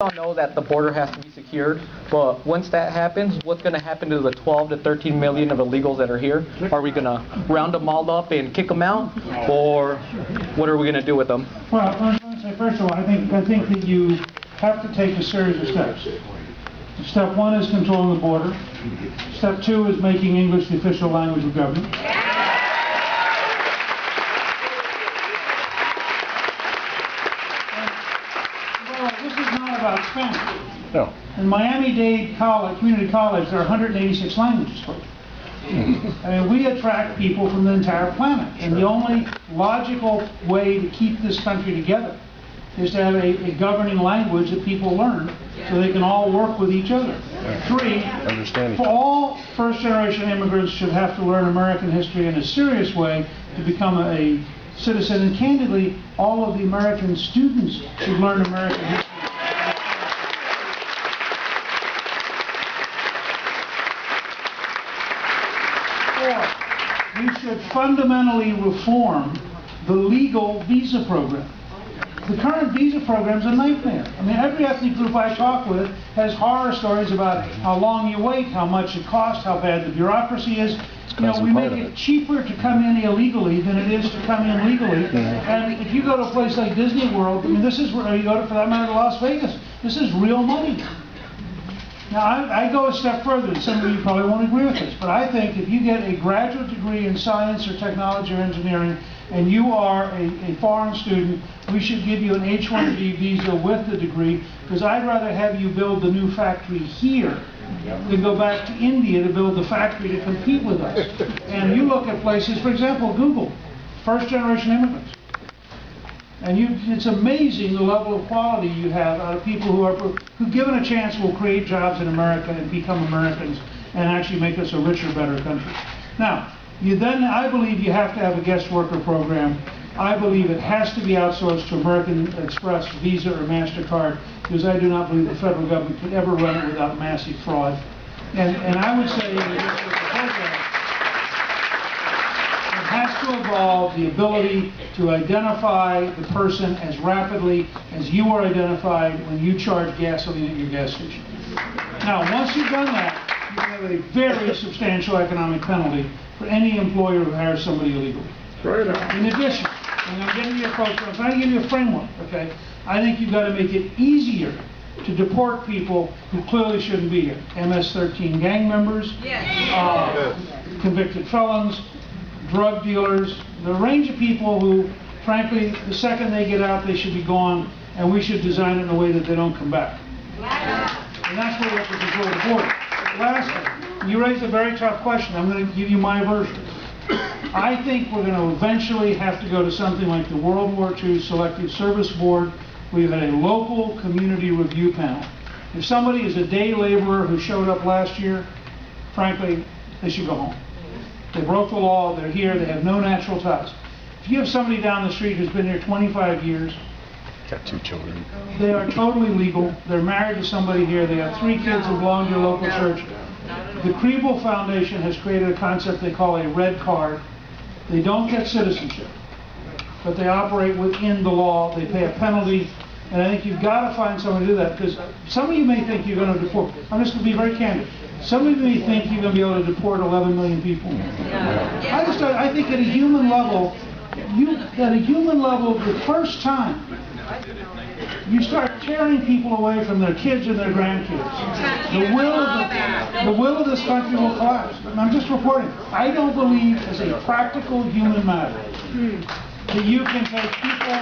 all know that the border has to be secured, but once that happens, what's going to happen to the 12 to 13 million of illegals that are here? Are we going to round them all up and kick them out, or what are we going to do with them? Well, I want to say, first of all, I think that you have to take a series of steps. Step one is controlling the border. Step two is making English the official language of government. This is not about Spanish. No. In Miami-Dade College, Community College, there are 186 languages spoken. I mean, we attract people from the entire planet, and the only logical way to keep this country together is to have a governing language that people learn so they can all work with each other. Three, all first-generation immigrants should have to learn American history in a serious way to become a citizen, and candidly, all of the American students should learn American history. Four, we should fundamentally reform the legal visa program. The current visa program is a nightmare. I mean, every ethnic group I talk with has horror stories about how long you wait, how much it costs, how bad the bureaucracy is. You know, we make it cheaper to come in illegally than it is to come in legally. And if you go to a place like Disney World, I mean, this is where you go to, for that matter, to Las Vegas. This is real money. Now, I go a step further, and some of you probably won't agree with this, but I think if you get a graduate degree in science or technology or engineering, and you are a foreign student, we should give you an H-1B visa with the degree, because I'd rather have you build the new factory here than go back to India to build the factory to compete with us. And you look at places, for example, Google, first-generation immigrants. And it's amazing the level of quality you have out of people who given a chance, will create jobs in America and become Americans and actually make us a richer, better country. Now, I believe you have to have a guest worker program. I believe it has to be outsourced to American Express, Visa, or MasterCard, because I do not believe the federal government could ever run it without massive fraud. And I would say that it has to involve the ability to identify the person as rapidly as you are identified when you charge gasoline at your gas station. Now, once you've done that, you have a very substantial economic penalty for any employer who hires somebody illegally. In addition, and I'm getting to your approach, I'm trying to give you a framework, okay? I think you've got to make it easier to deport people who clearly shouldn't be here. MS-13 gang members, convicted felons, drug dealers, the range of people who, frankly, the second they get out, they should be gone, and we should design it in a way that they don't come back. And that's what we have to control the border. Lastly, you raised a very tough question. I'm going to give you my version. I think we're going to eventually have to go to something like the World War II Selective Service Board, where you had a local community review panel. If somebody is a day laborer who showed up last year, frankly, they should go home. They broke the law, they're here, they have no natural ties. If you have somebody down the street who's been here 25 years, got 2 children. They are totally legal. They're married to somebody here. They have 3 kids who belong to your local church. The Kriebel Foundation has created a concept they call a red card. They don't get citizenship, but they operate within the law. They pay a penalty, and I think you've got to find someone to do that, because some of you may think you're going to deport. I'm just going to be very candid. Some of you may think you're going to be able to deport 11 million people. I think at a human level, the first time you start tearing people away from their kids and their grandkids, the will of this country will collapse. And I'm just reporting. I don't believe, as a practical human matter, that you can take people.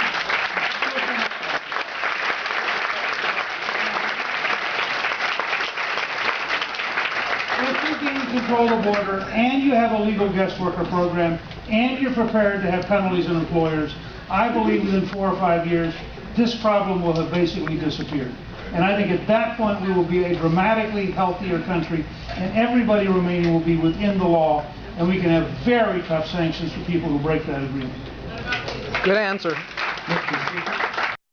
If you gain control of the border, and you have a legal guest worker program, and you're prepared to have penalties on employers, I believe within 4 or 5 years, this problem will have basically disappeared. And I think at that point we will be a dramatically healthier country, and everybody remaining will be within the law, and we can have very tough sanctions for people who break that agreement. Good answer.